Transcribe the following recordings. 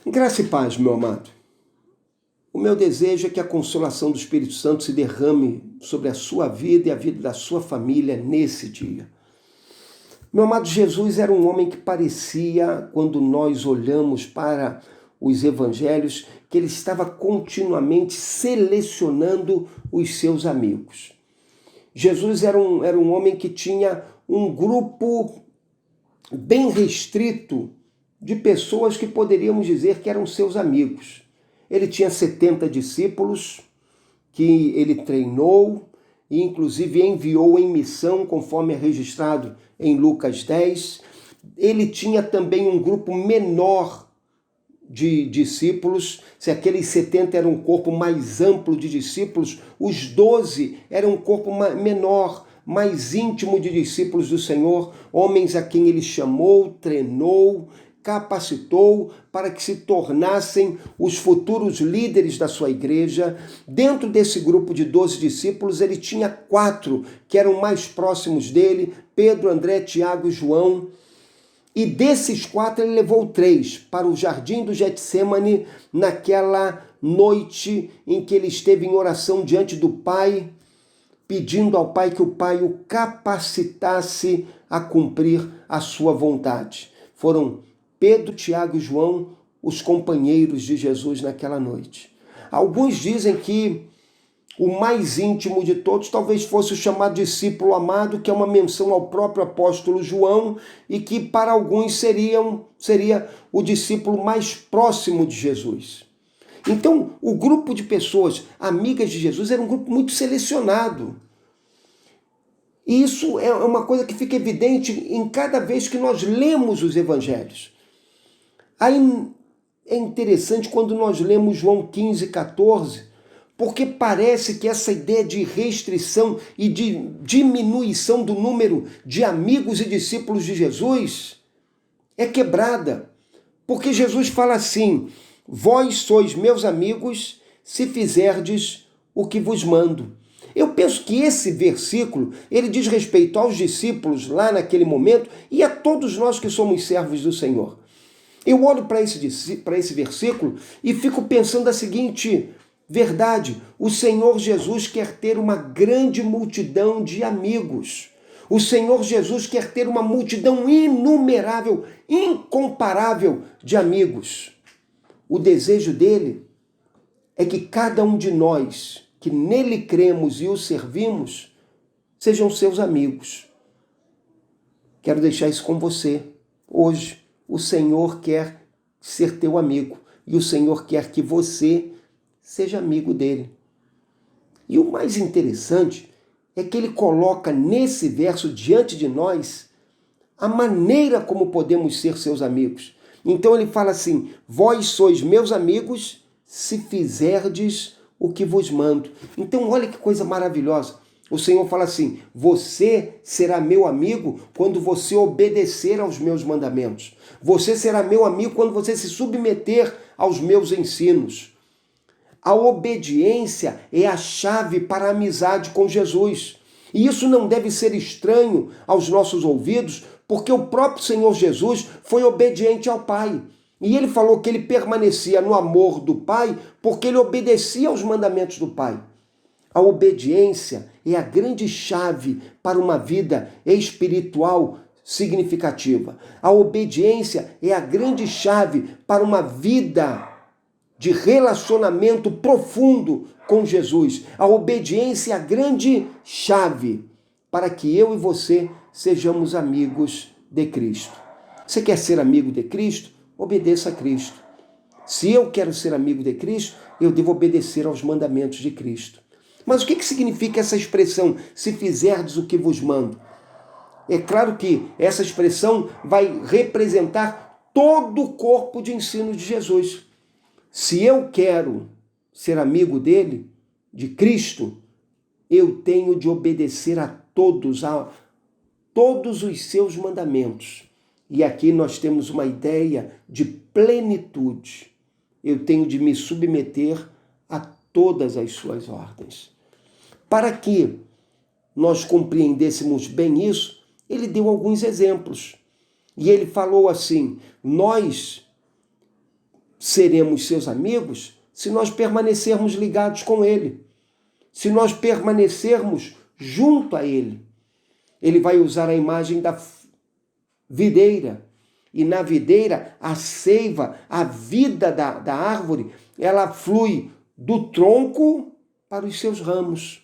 Graça e paz, meu amado. O meu desejo é que a consolação do Espírito Santo se derrame sobre a sua vida e a vida da sua família nesse dia. Meu amado, Jesus era um homem que parecia, quando nós olhamos para os evangelhos, que ele estava continuamente selecionando os seus amigos. Jesus era um homem que tinha um grupo bem restrito de pessoas que poderíamos dizer que eram seus amigos. Ele tinha 70 discípulos que ele treinou e inclusive enviou em missão, conforme é registrado em Lucas 10. Ele tinha também um grupo menor de discípulos. Se aqueles 70 eram um corpo mais amplo de discípulos, os 12 eram um corpo menor, mais íntimo de discípulos do Senhor, homens a quem ele chamou, treinou, capacitou para que se tornassem os futuros líderes da sua igreja. Dentro desse grupo de 12 discípulos, ele tinha 4 que eram mais próximos dele, Pedro, André, Tiago e João. E desses 4 ele levou 3 para o jardim do Getsêmani, naquela noite em que ele esteve em oração diante do Pai, pedindo ao Pai que o Pai o capacitasse a cumprir a sua vontade. Foram Pedro, Tiago e João, os companheiros de Jesus naquela noite. Alguns dizem que o mais íntimo de todos talvez fosse o chamado discípulo amado, que é uma menção ao próprio apóstolo João, e que para alguns seria o discípulo mais próximo de Jesus. Então, o grupo de pessoas amigas de Jesus era um grupo muito selecionado. E isso é uma coisa que fica evidente em cada vez que nós lemos os evangelhos. Aí é interessante quando nós lemos João 15, 14, porque parece que essa ideia de restrição e de diminuição do número de amigos e discípulos de Jesus é quebrada. Porque Jesus fala assim: vós sois meus amigos se fizerdes o que vos mando. Eu penso que esse versículo, ele diz respeito aos discípulos lá naquele momento e a todos nós que somos servos do Senhor. Eu olho para esse versículo e fico pensando a seguinte verdade: o Senhor Jesus quer ter uma grande multidão de amigos. O Senhor Jesus quer ter uma multidão inumerável, incomparável de amigos. O desejo dele é que cada um de nós que nele cremos e o servimos sejam seus amigos. Quero deixar isso com você hoje. O Senhor quer ser teu amigo e o Senhor quer que você seja amigo dele. E o mais interessante é que ele coloca nesse verso diante de nós a maneira como podemos ser seus amigos. Então ele fala assim: vós sois meus amigos se fizerdes o que vos mando. Então olha que coisa maravilhosa. O Senhor fala assim: você será meu amigo quando você obedecer aos meus mandamentos. Você será meu amigo quando você se submeter aos meus ensinos. A obediência é a chave para a amizade com Jesus. E isso não deve ser estranho aos nossos ouvidos, porque o próprio Senhor Jesus foi obediente ao Pai. E ele falou que ele permanecia no amor do Pai porque ele obedecia aos mandamentos do Pai. A obediência é a grande chave para uma vida espiritual significativa. A obediência é a grande chave para uma vida de relacionamento profundo com Jesus. A obediência é a grande chave para que eu e você sejamos amigos de Cristo. Você quer ser amigo de Cristo? Obedeça a Cristo. Se eu quero ser amigo de Cristo, eu devo obedecer aos mandamentos de Cristo. Mas o que significa essa expressão, se fizerdes o que vos mando? É claro que essa expressão vai representar todo o corpo de ensino de Jesus. Se eu quero ser amigo dele, de Cristo, eu tenho de obedecer a todos os seus mandamentos. E aqui nós temos uma ideia de plenitude. Eu tenho de me submeter a todas as suas ordens. Para que nós compreendêssemos bem isso, ele deu alguns exemplos. E ele falou assim: nós seremos seus amigos se nós permanecermos ligados com Ele, se nós permanecermos junto a Ele. Ele vai usar a imagem da videira, e na videira a seiva, a vida da árvore, ela flui do tronco para os seus ramos.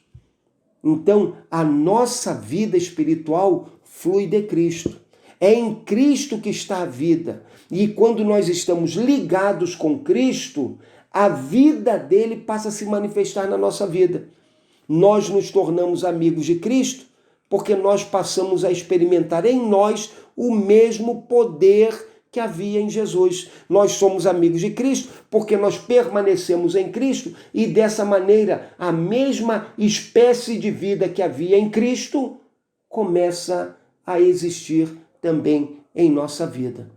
Então, a nossa vida espiritual flui de Cristo. É em Cristo que está a vida. E quando nós estamos ligados com Cristo, a vida dele passa a se manifestar na nossa vida. Nós nos tornamos amigos de Cristo porque nós passamos a experimentar em nós o mesmo poder que havia em Jesus. Nós somos amigos de Cristo porque nós permanecemos em Cristo e dessa maneira a mesma espécie de vida que havia em Cristo começa a existir também em nossa vida.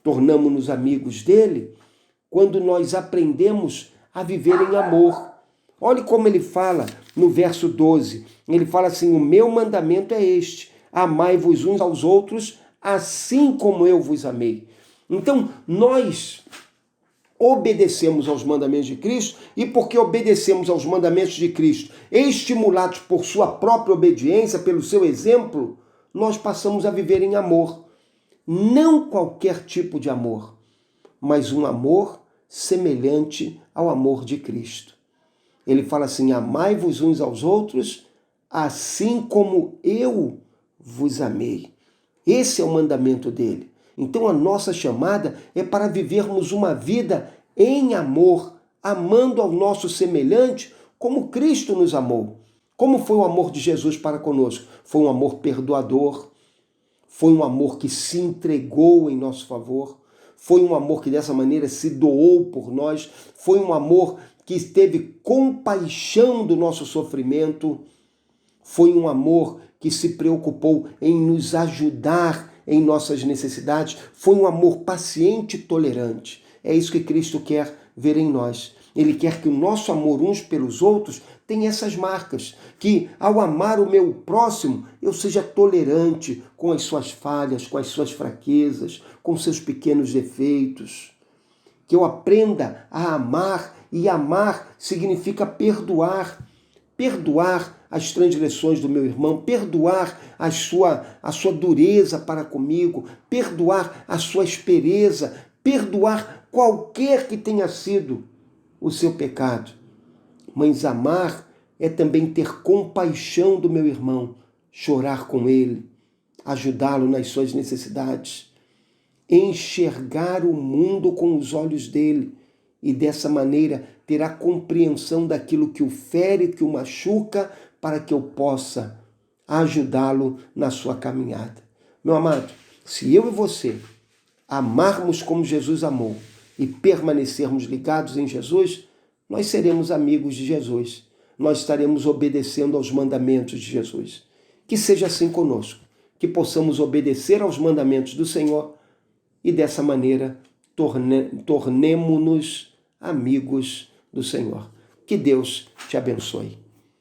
Tornamos-nos amigos dele quando nós aprendemos a viver em amor. Olhe como ele fala no verso 12. Ele fala assim: o meu mandamento é este, amai-vos uns aos outros, assim como eu vos amei. Então, nós obedecemos aos mandamentos de Cristo, e porque obedecemos aos mandamentos de Cristo, estimulados por sua própria obediência, pelo seu exemplo, nós passamos a viver em amor. Não qualquer tipo de amor, mas um amor semelhante ao amor de Cristo. Ele fala assim: amai-vos uns aos outros, assim como eu vos amei. Esse é o mandamento dele. Então a nossa chamada é para vivermos uma vida em amor, amando ao nosso semelhante como Cristo nos amou. Como foi o amor de Jesus para conosco? Foi um amor perdoador, foi um amor que se entregou em nosso favor, foi um amor que dessa maneira se doou por nós, foi um amor que teve compaixão do nosso sofrimento, foi um amor que se preocupou em nos ajudar em nossas necessidades, foi um amor paciente e tolerante. É isso que Cristo quer ver em nós. Ele quer que o nosso amor uns pelos outros tenha essas marcas, que ao amar o meu próximo, eu seja tolerante com as suas falhas, com as suas fraquezas, com seus pequenos defeitos. Que eu aprenda a amar, e amar significa perdoar. Perdoar as transgressões do meu irmão, perdoar a sua dureza para comigo, perdoar a sua aspereza, perdoar qualquer que tenha sido o seu pecado. Mas amar é também ter compaixão do meu irmão, chorar com ele, ajudá-lo nas suas necessidades, enxergar o mundo com os olhos dele e dessa maneira ter a compreensão daquilo que o fere, que o machuca, para que eu possa ajudá-lo na sua caminhada. Meu amado, se eu e você amarmos como Jesus amou e permanecermos ligados em Jesus, nós seremos amigos de Jesus. Nós estaremos obedecendo aos mandamentos de Jesus. Que seja assim conosco, que possamos obedecer aos mandamentos do Senhor e dessa maneira tornemo-nos amigos do Senhor. Que Deus te abençoe.